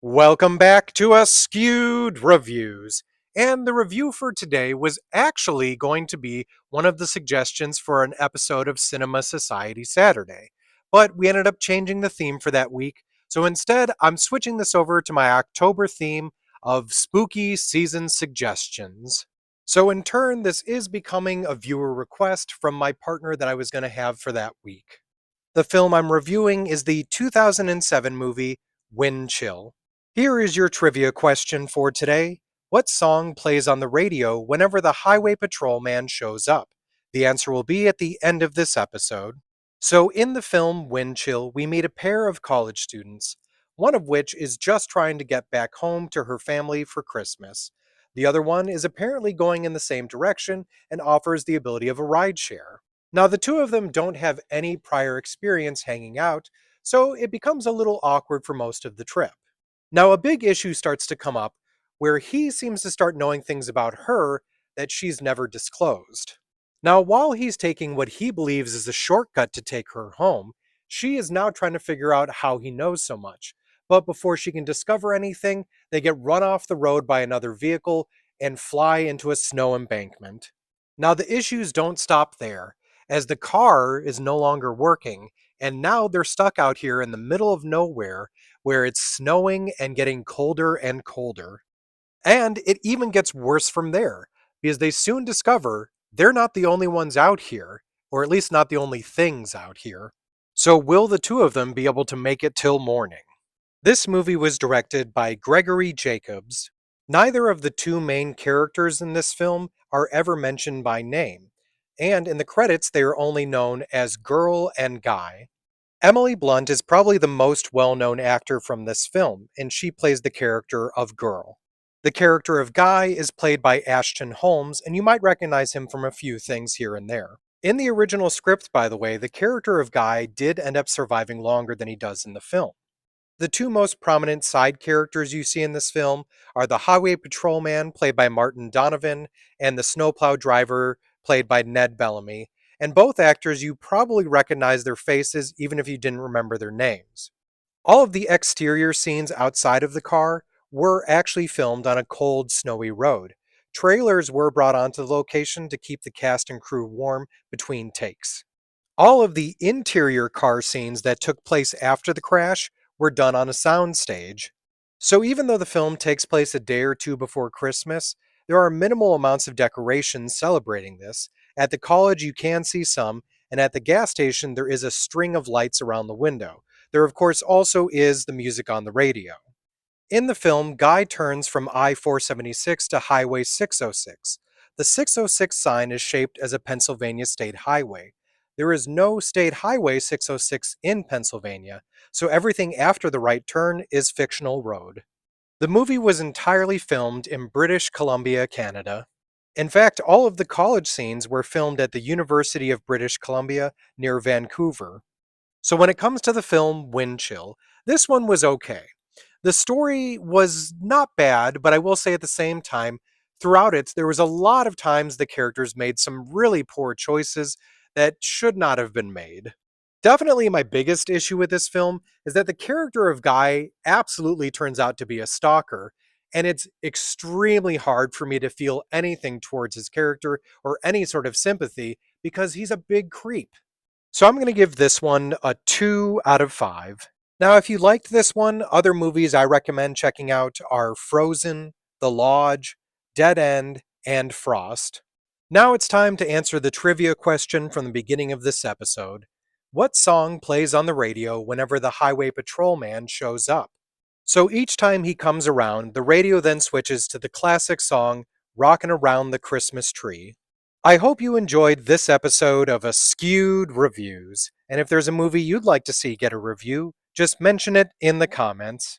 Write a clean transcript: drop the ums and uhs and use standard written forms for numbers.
Welcome back to Askewed Reviews. And the review for today was actually going to be one of the suggestions for an episode of Cinema Society Saturday. But we ended up changing the theme for that week. So instead, I'm switching this over to my October theme of spooky season suggestions. So in turn, this is becoming a viewer request from my partner that I was going to have for that week. The film I'm reviewing is the 2007 movie Wind Chill. Here is your trivia question for today. What song plays on the radio whenever the highway patrolman shows up? The answer will be at the end of this episode. So, in the film Wind Chill, we meet a pair of college students, one of which is just trying to get back home to her family for Christmas. The other one is apparently going in the same direction and offers the ability of a rideshare. Now, the two of them don't have any prior experience hanging out, so it becomes a little awkward for most of the trip. Now, a big issue starts to come up where he seems to start knowing things about her that she's never disclosed. Now, while he's taking what he believes is a shortcut to take her home, she is now trying to figure out how he knows so much. But before she can discover anything, they get run off the road by another vehicle and fly into a snow embankment. Now, the issues don't stop there, as the car is no longer working, and now they're stuck out here in the middle of nowhere where it's snowing and getting colder and colder. And it even gets worse from there, because they soon discover they're not the only ones out here, or at least not the only things out here. So, will the two of them be able to make it till morning? This movie was directed by Gregory Jacobs. Neither of the two main characters in this film are ever mentioned by name, and in the credits they are only known as Girl and Guy. Emily Blunt is probably the most well-known actor from this film, and she plays the character of Girl. The character of Guy is played by Ashton Holmes, and you might recognize him from a few things here and there. In the original script, by the way, the character of Guy did end up surviving longer than he does in the film. The two most prominent side characters you see in this film are the highway patrolman, played by Martin Donovan, and the snowplow driver, played by Ned Bellamy. And both actors, you probably recognize their faces even if you didn't remember their names. All of the exterior scenes outside of the car were actually filmed on a cold, snowy road. Trailers were brought onto the location to keep the cast and crew warm between takes. All of the interior car scenes that took place after the crash were done on a soundstage. So even though the film takes place a day or two before Christmas, there are minimal amounts of decorations celebrating this. At the college, you can see some, and at the gas station, there is a string of lights around the window. There, of course, also is the music on the radio. In the film, Guy turns from I-476 to Highway 606. The 606 sign is shaped as a Pennsylvania state highway. There is no state highway 606 in Pennsylvania, so everything after the right turn is fictional road. The movie was entirely filmed in British Columbia, Canada. In fact, all of the college scenes were filmed at the University of British Columbia near Vancouver. So when it comes to the film Wind Chill, this one was okay. The story was not bad, but I will say at the same time, throughout it, there was a lot of times the characters made some really poor choices that should not have been made. Definitely my biggest issue with this film is that the character of Guy absolutely turns out to be a stalker, and it's extremely hard for me to feel anything towards his character or any sort of sympathy because he's a big creep. So I'm going to give this one a 2 out of 5. Now, if you liked this one, other movies I recommend checking out are Frozen, The Lodge, Dead End, and Frost. Now it's time to answer the trivia question from the beginning of this episode. What song plays on the radio whenever the highway patrolman shows up? So each time he comes around, the radio then switches to the classic song, Rockin' Around the Christmas Tree. I hope you enjoyed this episode of Askewed Reviews, and if there's a movie you'd like to see get a review, just mention it in the comments.